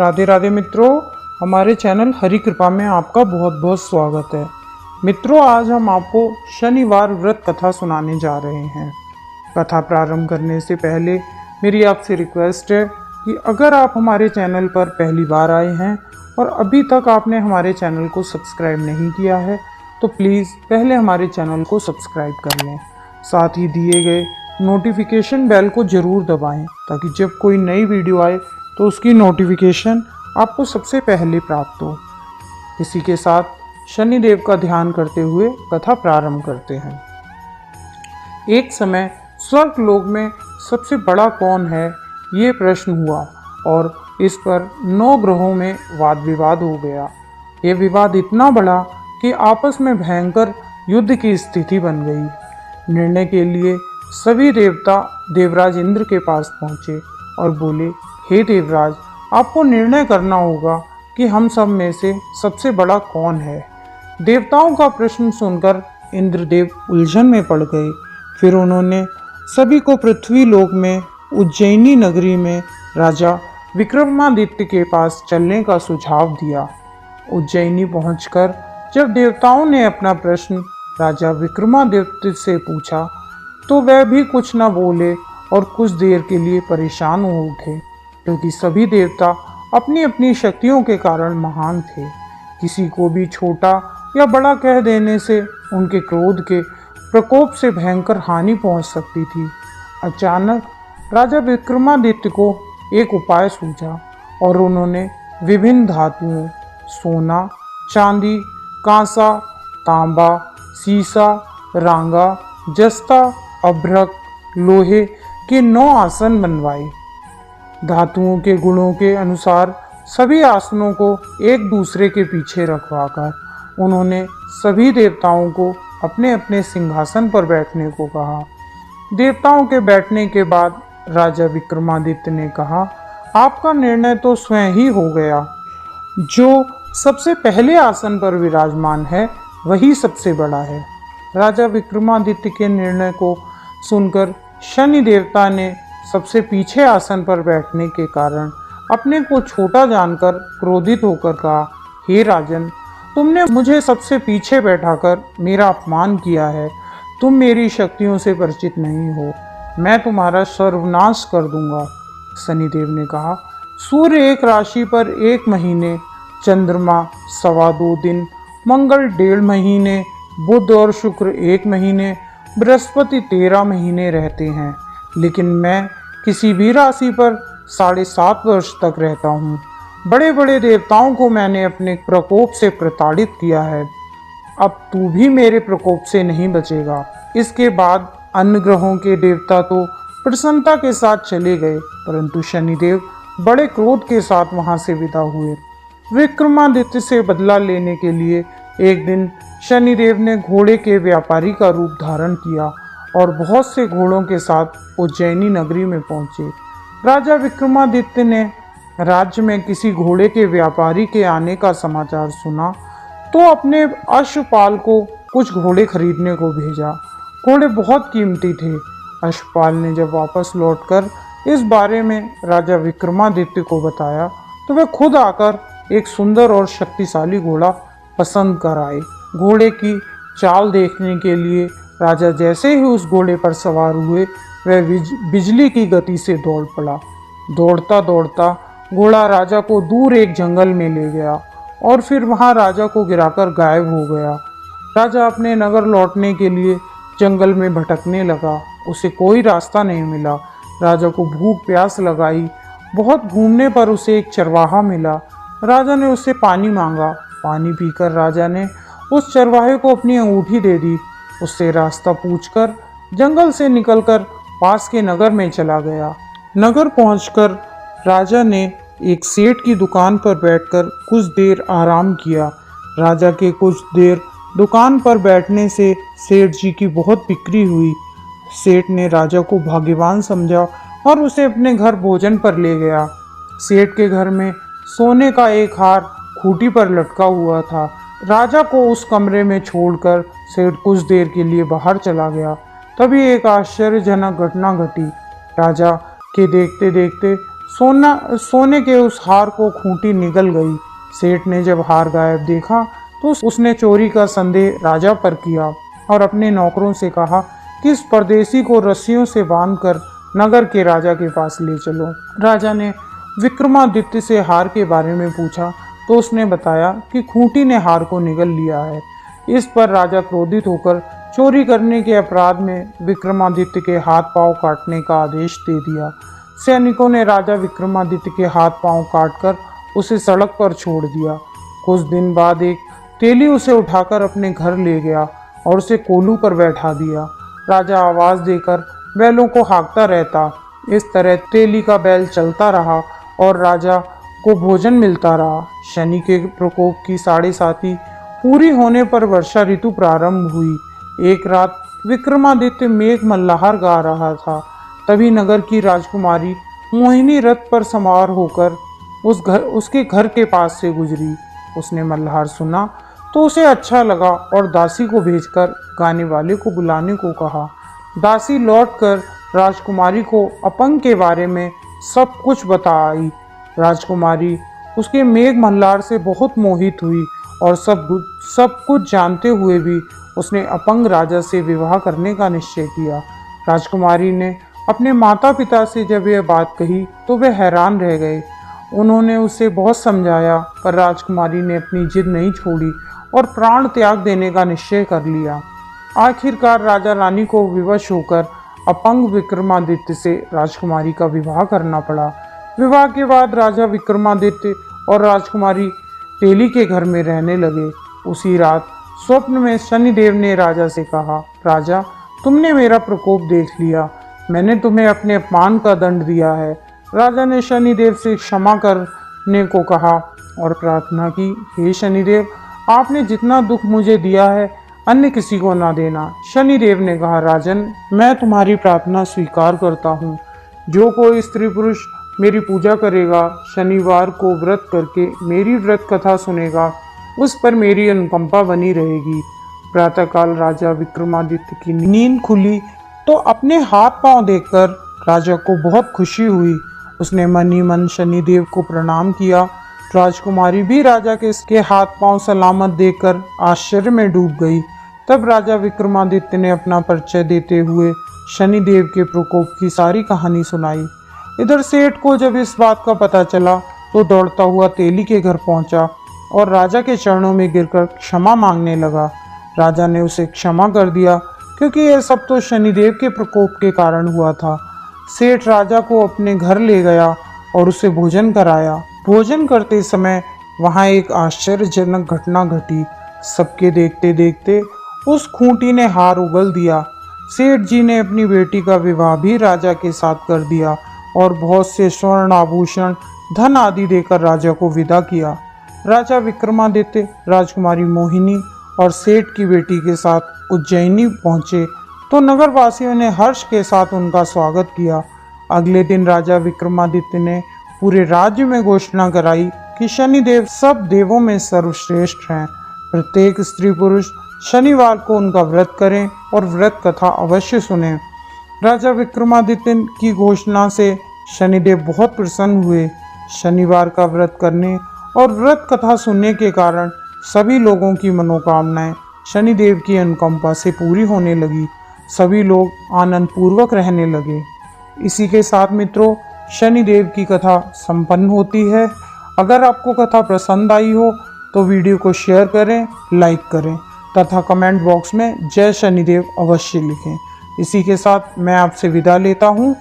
राधे राधे मित्रों, हमारे चैनल हरि कृपा में आपका बहुत बहुत स्वागत है। मित्रों, आज हम आपको शनिवार व्रत कथा सुनाने जा रहे हैं। कथा प्रारंभ करने से पहले मेरी आपसे रिक्वेस्ट है कि अगर आप हमारे चैनल पर पहली बार आए हैं और अभी तक आपने हमारे चैनल को सब्सक्राइब नहीं किया है तो प्लीज़ पहले हमारे चैनल को सब्सक्राइब कर लें। साथ ही दिए गए नोटिफिकेशन बेल को ज़रूर दबाएं ताकि जब कोई नई वीडियो आए तो उसकी नोटिफिकेशन आपको सबसे पहले प्राप्त हो। इसी के साथ शनिदेव का ध्यान करते हुए कथा प्रारंभ करते हैं। एक समय स्वर्ग लोक में सबसे बड़ा कौन है, ये प्रश्न हुआ और इस पर 9 ग्रहों में वाद विवाद हो गया। ये विवाद इतना बढ़ा कि आपस में भयंकर युद्ध की स्थिति बन गई। निर्णय के लिए सभी देवता देवराज इंद्र के पास पहुँचे और बोले, हे देवराज, आपको निर्णय करना होगा कि हम सब में से सबसे बड़ा कौन है। देवताओं का प्रश्न सुनकर इंद्रदेव उलझन में पड़ गए। फिर उन्होंने सभी को पृथ्वी लोक में उज्जैनी नगरी में राजा विक्रमादित्य के पास चलने का सुझाव दिया। उज्जैनी पहुंचकर जब देवताओं ने अपना प्रश्न राजा विक्रमादित्य से पूछा तो वह भी कुछ न बोले और कुछ देर के लिए परेशान हो उठे, क्योंकि सभी देवता अपनी अपनी शक्तियों के कारण महान थे। किसी को भी छोटा या बड़ा कह देने से उनके क्रोध के प्रकोप से भयंकर हानि पहुंच सकती थी। अचानक राजा विक्रमादित्य को एक उपाय सूझा और उन्होंने विभिन्न धातुओं सोना, चांदी, कांसा, तांबा, सीसा, रांगा, जस्ता, अभ्रक, लोहे के 9 आसन बनवाए। धातुओं के गुणों के अनुसार सभी आसनों को एक दूसरे के पीछे रखवाकर उन्होंने सभी देवताओं को अपने अपने सिंहासन पर बैठने को कहा। देवताओं के बैठने के बाद राजा विक्रमादित्य ने कहा, आपका निर्णय तो स्वयं ही हो गया। जो सबसे पहले आसन पर विराजमान है वही सबसे बड़ा है। राजा विक्रमादित्य के निर्णय को सुनकर शनि देवता ने सबसे पीछे आसन पर बैठने के कारण अपने को छोटा जानकर क्रोधित होकर कहा, हे राजन, तुमने मुझे सबसे पीछे बैठाकर मेरा अपमान किया है। तुम मेरी शक्तियों से परिचित नहीं हो, मैं तुम्हारा सर्वनाश कर दूंगा। शनिदेव ने कहा, सूर्य एक राशि पर 1 महीने, चंद्रमा 2.25 दिन, मंगल 1.5 महीने, बुध और शुक्र 1 महीने, बृहस्पति 13 महीने रहते हैं, लेकिन मैं किसी भी राशि पर 7.5 वर्ष तक रहता हूँ। बड़े बड़े देवताओं को मैंने अपने प्रकोप से प्रताड़ित किया है। अब तू भी मेरे प्रकोप से नहीं बचेगा। इसके बाद अन्य ग्रहों के देवता तो प्रसन्नता के साथ चले गए, परंतु शनिदेव बड़े क्रोध के साथ वहां से विदा हुए। विक्रमादित्य से बदला लेने के लिए एक दिन शनिदेव ने घोड़े के व्यापारी का रूप धारण किया और बहुत से घोड़ों के साथ उज्जैनी नगरी में पहुंचे। राजा विक्रमादित्य ने राज्य में किसी घोड़े के व्यापारी के आने का समाचार सुना तो अपने अश्वपाल को कुछ घोड़े खरीदने को भेजा। घोड़े बहुत कीमती थे। अश्वपाल ने जब वापस लौटकर इस बारे में राजा विक्रमादित्य को बताया तो वह खुद आकर एक सुंदर और शक्तिशाली घोड़ा पसंद कर आए। घोड़े की चाल देखने के लिए राजा जैसे ही उस घोड़े पर सवार हुए वह बिजली की गति से दौड़ पड़ा। दौड़ता दौड़ता घोड़ा राजा को दूर एक जंगल में ले गया और फिर वहां राजा को गिराकर गायब हो गया। राजा अपने नगर लौटने के लिए जंगल में भटकने लगा। उसे कोई रास्ता नहीं मिला। राजा को भूख प्यास लगाई। बहुत घूमने पर उसे एक चरवाहा मिला। राजा ने उससे पानी मांगा। पानी पीकर राजा ने उस चरवाहे को अपनी अंगूठी दे दी। उससे रास्ता पूछकर जंगल से निकलकर पास के नगर में चला गया। नगर पहुंचकर राजा ने एक सेठ की दुकान पर बैठकर कुछ देर आराम किया। राजा के कुछ देर दुकान पर बैठने से सेठ जी की बहुत बिक्री हुई। सेठ ने राजा को भाग्यवान समझा और उसे अपने घर भोजन पर ले गया। सेठ के घर में सोने का एक हार खूंटी पर लटका हुआ था। राजा को उस कमरे में छोड़कर सेठ कुछ देर के लिए बाहर चला गया। तभी एक आश्चर्यजनक घटना घटी। राजा के देखते देखते सोने के उस हार को खूंटी निगल गई। सेठ ने जब हार गायब देखा तो उसने चोरी का संदेह राजा पर किया और अपने नौकरों से कहा कि इस परदेसी को रस्सियों से बांधकर नगर के राजा के पास ले चलो। राजा ने विक्रमादित्य से हार के बारे में पूछा तो उसने बताया कि खूंटी ने हार को निगल लिया है। इस पर राजा क्रोधित होकर चोरी करने के अपराध में विक्रमादित्य के हाथ पांव काटने का आदेश दे दिया। सैनिकों ने राजा विक्रमादित्य के हाथ पांव काटकर उसे सड़क पर छोड़ दिया। कुछ दिन बाद एक तेली उसे उठाकर अपने घर ले गया और उसे कोलू पर बैठा दिया। राजा आवाज देकर बैलों को हाँकता रहता। इस तरह तेली का बैल चलता रहा और राजा को भोजन मिलता रहा। शनि के प्रकोप की 7.5 पूरी होने पर वर्षा ऋतु प्रारंभ हुई। एक रात विक्रमादित्य मेघ मल्लाहार गा रहा था। तभी नगर की राजकुमारी मोहिनी रथ पर सवार होकर उसके घर के पास से गुजरी। उसने मल्हार सुना तो उसे अच्छा लगा और दासी को भेजकर गाने वाले को बुलाने को कहा। दासी लौटकर राजकुमारी को अपंग के बारे में सब कुछ बता आई। राजकुमारी उसके मेघ मल्हार से बहुत मोहित हुई और सब कुछ जानते हुए भी उसने अपंग राजा से विवाह करने का निश्चय किया। राजकुमारी ने अपने माता पिता से जब यह बात कही तो वे हैरान रह गए। उन्होंने उसे बहुत समझाया पर राजकुमारी ने अपनी जिद नहीं छोड़ी और प्राण त्याग देने का निश्चय कर लिया। आखिरकार राजा रानी को विवश होकर अपंग विक्रमादित्य से राजकुमारी का विवाह करना पड़ा। विवाह के बाद राजा विक्रमादित्य और राजकुमारी तेली के घर में रहने लगे। उसी रात स्वप्न में शनिदेव ने राजा से कहा, राजा तुमने मेरा प्रकोप देख लिया, मैंने तुम्हें अपने अपमान का दंड दिया है। राजा ने शनिदेव से क्षमा करने को कहा और प्रार्थना की, हे शनिदेव आपने जितना दुख मुझे दिया है अन्य किसी को ना देना। शनिदेव ने कहा, राजन मैं तुम्हारी प्रार्थना स्वीकार करता हूँ। जो कोई स्त्री पुरुष मेरी पूजा करेगा, शनिवार को व्रत करके मेरी व्रत कथा सुनेगा, उस पर मेरी अनुकंपा बनी रहेगी। प्रातःकाल राजा विक्रमादित्य की नींद खुली तो अपने हाथ पांव देखकर राजा को बहुत खुशी हुई। उसने मन ही मन शनिदेव को प्रणाम किया। राजकुमारी भी राजा के हाथ पांव सलामत देखकर आश्चर्य में डूब गई। तब राजा विक्रमादित्य ने अपना परिचय देते हुए शनिदेव के प्रकोप की सारी कहानी सुनाई। इधर सेठ को जब इस बात का पता चला तो दौड़ता हुआ तेली के घर पहुंचा और राजा के चरणों में गिरकर क्षमा मांगने लगा। राजा ने उसे क्षमा कर दिया क्योंकि यह सब तो शनिदेव के प्रकोप के कारण हुआ था। सेठ राजा को अपने घर ले गया और उसे भोजन कराया। भोजन करते समय वहां एक आश्चर्यजनक घटना घटी। सबके देखते देखते उस खूंटी ने हार उगल दिया। सेठ जी ने अपनी बेटी का विवाह भी राजा के साथ कर दिया और बहुत से स्वर्ण आभूषण धन आदि देकर राजा को विदा किया। राजा विक्रमादित्य राजकुमारी मोहिनी और सेठ की बेटी के साथ उज्जैनी पहुंचे तो नगरवासियों ने हर्ष के साथ उनका स्वागत किया। अगले दिन राजा विक्रमादित्य ने पूरे राज्य में घोषणा कराई कि शनिदेव सब देवों में सर्वश्रेष्ठ हैं। प्रत्येक स्त्री पुरुष शनिवार को उनका व्रत करें और व्रत कथा अवश्य सुने। राजा विक्रमादित्य की घोषणा से शनिदेव बहुत प्रसन्न हुए। शनिवार का व्रत करने और व्रत कथा सुनने के कारण सभी लोगों की मनोकामनाएं शनिदेव की अनुकंपा से पूरी होने लगी। सभी लोग आनंद पूर्वक रहने लगे। इसी के साथ मित्रों शनिदेव की कथा संपन्न होती है। अगर आपको कथा पसंद आई हो तो वीडियो को शेयर करें, लाइक करें तथा कमेंट बॉक्स में जय शनिदेव अवश्य लिखें। इसी के साथ मैं आपसे विदा लेता हूँ।